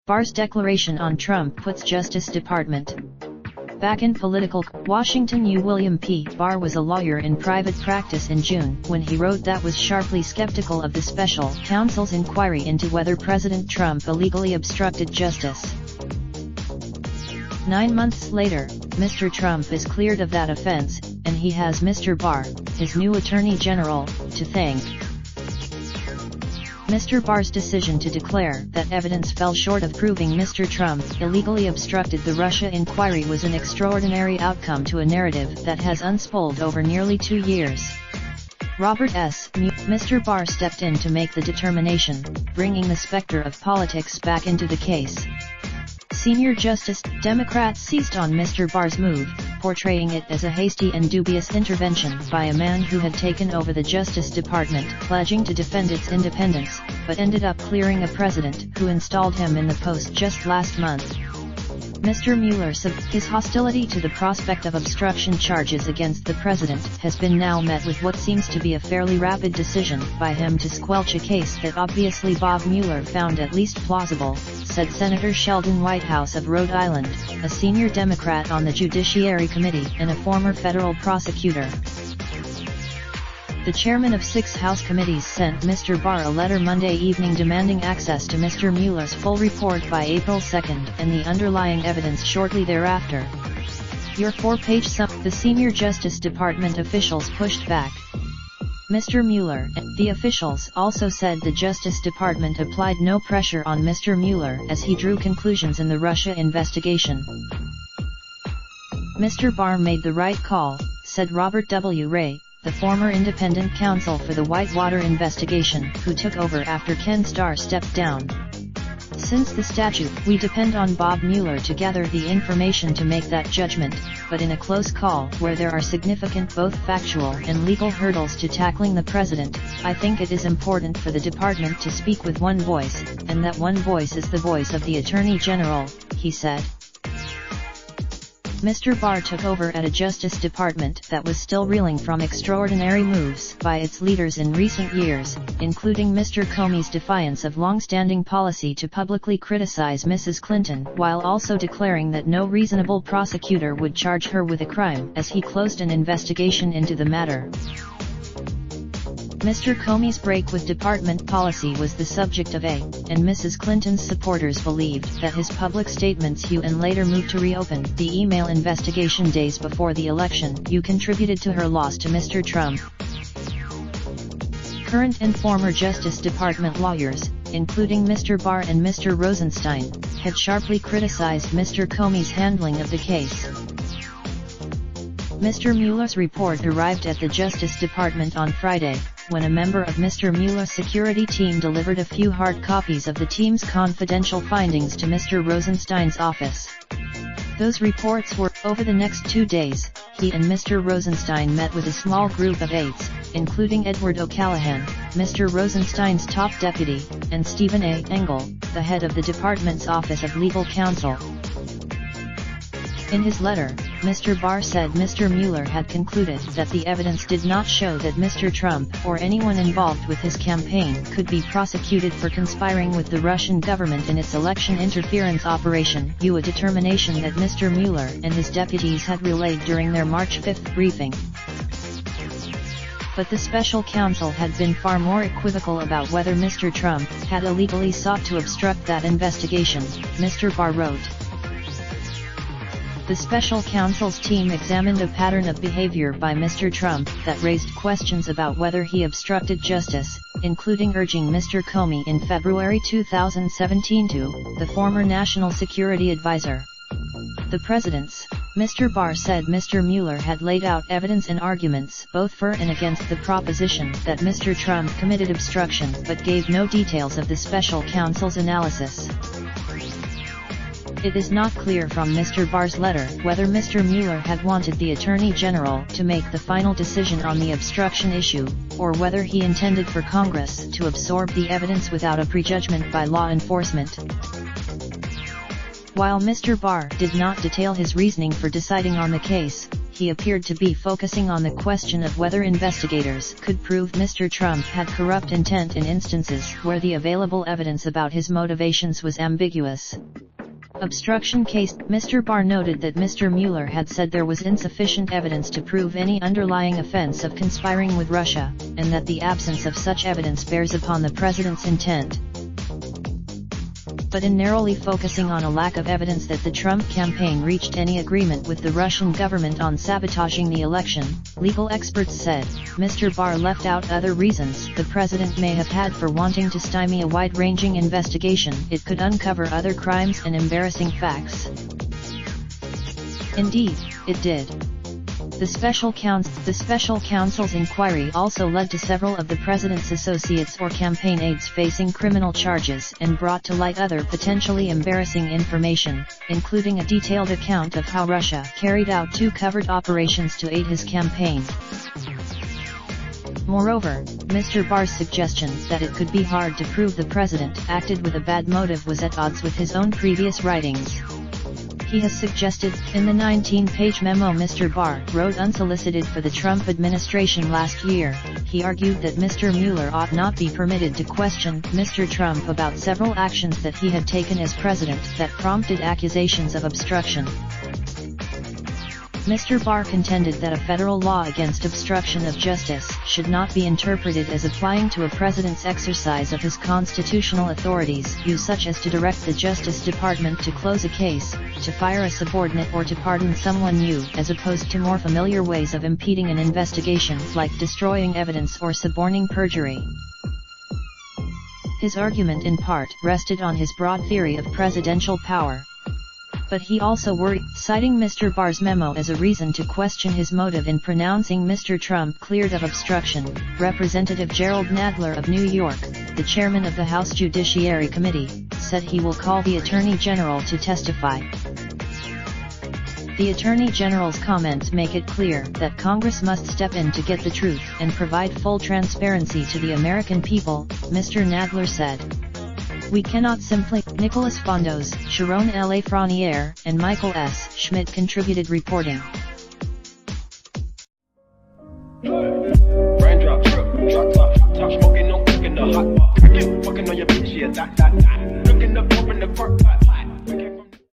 Barr's declaration on Trump puts Justice Department back in political. Washington. William P. Barr was a lawyer in private practice in June when he wrote that was sharply skeptical of the special counsel's inquiry into whether President Trump illegally obstructed justice. 9 months later, Mr. Trump is cleared of that offense, and he has Mr. Barr, his new Attorney General, to thank. Mr. Barr's decision to declare that evidence fell short of proving Mr. Trump illegally obstructed the Russia inquiry was an extraordinary outcome to a narrative that has unfolded over nearly 2 years. Robert S. Mr. Barr stepped in to make the determination, bringing the specter of politics back into the case. Senior Justice Democrats seized on Mr. Barr's move, portraying it as a hasty and dubious intervention by a man who had taken over the Justice Department, pledging to defend its independence, but ended up clearing a president who installed him in the post just last month. Mr. Mueller said his hostility to the prospect of obstruction charges against the president has been now met with what seems to be a fairly rapid decision by him to squelch a case that obviously Bob Mueller found at least plausible, said Senator Sheldon Whitehouse of Rhode Island, a senior Democrat on the Judiciary Committee and a former federal prosecutor. The chairman of 6 House committees sent Mr. Barr a letter Monday evening demanding access to Mr. Mueller's full report by April 2 and the underlying evidence shortly thereafter. Your 4-page sum. The senior Justice Department officials pushed back. Mr. Mueller and the officials also said the Justice Department applied no pressure on Mr. Mueller as he drew conclusions in the Russia investigation. Mr. Barr made the right call, said Robert W. Ray, the former independent counsel for the Whitewater investigation, who took over after Ken Starr stepped down. Since the statute, we depend on Bob Mueller to gather the information to make that judgment, but in a close call where there are significant both factual and legal hurdles to tackling the president, I think it is important for the department to speak with one voice, and that one voice is the voice of the Attorney General, he said. Mr. Barr took over at a Justice Department that was still reeling from extraordinary moves by its leaders in recent years, including Mr. Comey's defiance of long-standing policy to publicly criticize Mrs. Clinton while also declaring that no reasonable prosecutor would charge her with a crime as he closed an investigation into the matter. Mr. Comey's break with department policy was the subject of and Mrs. Clinton's supporters believed that his public statements and later moved to reopen the email investigation days before the election contributed to her loss to Mr. Trump. Current and former Justice Department lawyers, including Mr. Barr and Mr. Rosenstein, had sharply criticized Mr. Comey's handling of the case. Mr. Mueller's report arrived at the Justice Department on Friday, when a member of Mr. Mueller's security team delivered a few hard copies of the team's confidential findings to Mr. Rosenstein's office. Those reports were, over the next 2 days, he and Mr. Rosenstein met with a small group of aides, including Edward O'Callaghan, Mr. Rosenstein's top deputy, and Stephen A. Engel, the head of the department's Office of Legal Counsel. In his letter, Mr. Barr said Mr. Mueller had concluded that the evidence did not show that Mr. Trump or anyone involved with his campaign could be prosecuted for conspiring with the Russian government in its election interference operation, a determination that Mr. Mueller and his deputies had relayed during their March 5 briefing. But the special counsel had been far more equivocal about whether Mr. Trump had illegally sought to obstruct that investigation, Mr. Barr wrote. The special counsel's team examined a pattern of behavior by Mr. Trump that raised questions about whether he obstructed justice, including urging Mr. Comey in February 2017 to, the former national security advisor. The president's, Mr. Barr said Mr. Mueller had laid out evidence and arguments both for and against the proposition that Mr. Trump committed obstruction but gave no details of the special counsel's analysis. It is not clear from Mr. Barr's letter whether Mr. Mueller had wanted the Attorney General to make the final decision on the obstruction issue, or whether he intended for Congress to absorb the evidence without a prejudgment by law enforcement. While Mr. Barr did not detail his reasoning for deciding on the case, he appeared to be focusing on the question of whether investigators could prove Mr. Trump had corrupt intent in instances where the available evidence about his motivations was ambiguous. Obstruction case. Mr. Barr noted that Mr. Mueller had said there was insufficient evidence to prove any underlying offense of conspiring with Russia, and that the absence of such evidence bears upon the president's intent. But in narrowly focusing on a lack of evidence that the Trump campaign reached any agreement with the Russian government on sabotaging the election, legal experts said, Mr. Barr left out other reasons the president may have had for wanting to stymie a wide-ranging investigation. It could uncover other crimes and embarrassing facts. Indeed, it did. The special counsel's inquiry also led to several of the president's associates or campaign aides facing criminal charges and brought to light other potentially embarrassing information, including a detailed account of how Russia carried out 2 covert operations to aid his campaign. Moreover, Mr. Barr's suggestion that it could be hard to prove the president acted with a bad motive was at odds with his own previous writings. He has suggested, in the 19-page memo Mr. Barr wrote unsolicited for the Trump administration last year, he argued that Mr. Mueller ought not be permitted to question Mr. Trump about several actions that he had taken as president that prompted accusations of obstruction. Mr. Barr contended that a federal law against obstruction of justice should not be interpreted as applying to a president's exercise of his constitutional authorities, such as to direct the Justice Department to close a case, to fire a subordinate, or to pardon someone new, as opposed to more familiar ways of impeding an investigation like destroying evidence or suborning perjury. His argument in part rested on his broad theory of presidential power. But he also worried, citing Mr. Barr's memo as a reason to question his motive in pronouncing Mr. Trump cleared of obstruction. Representative Gerald Nadler of New York, the chairman of the House Judiciary Committee, said he will call the Attorney General to testify. The Attorney General's comments make it clear that Congress must step in to get the truth and provide full transparency to the American people, Mr. Nadler said. We cannot simply. Nicholas Fondos, Sharon L. Fronier, and Michael S. Schmidt contributed reporting. Raindrop, drop top smoking, no cooking the hot pot. Fucking on your bitch, yeah, that. Looking up, open the park, pot.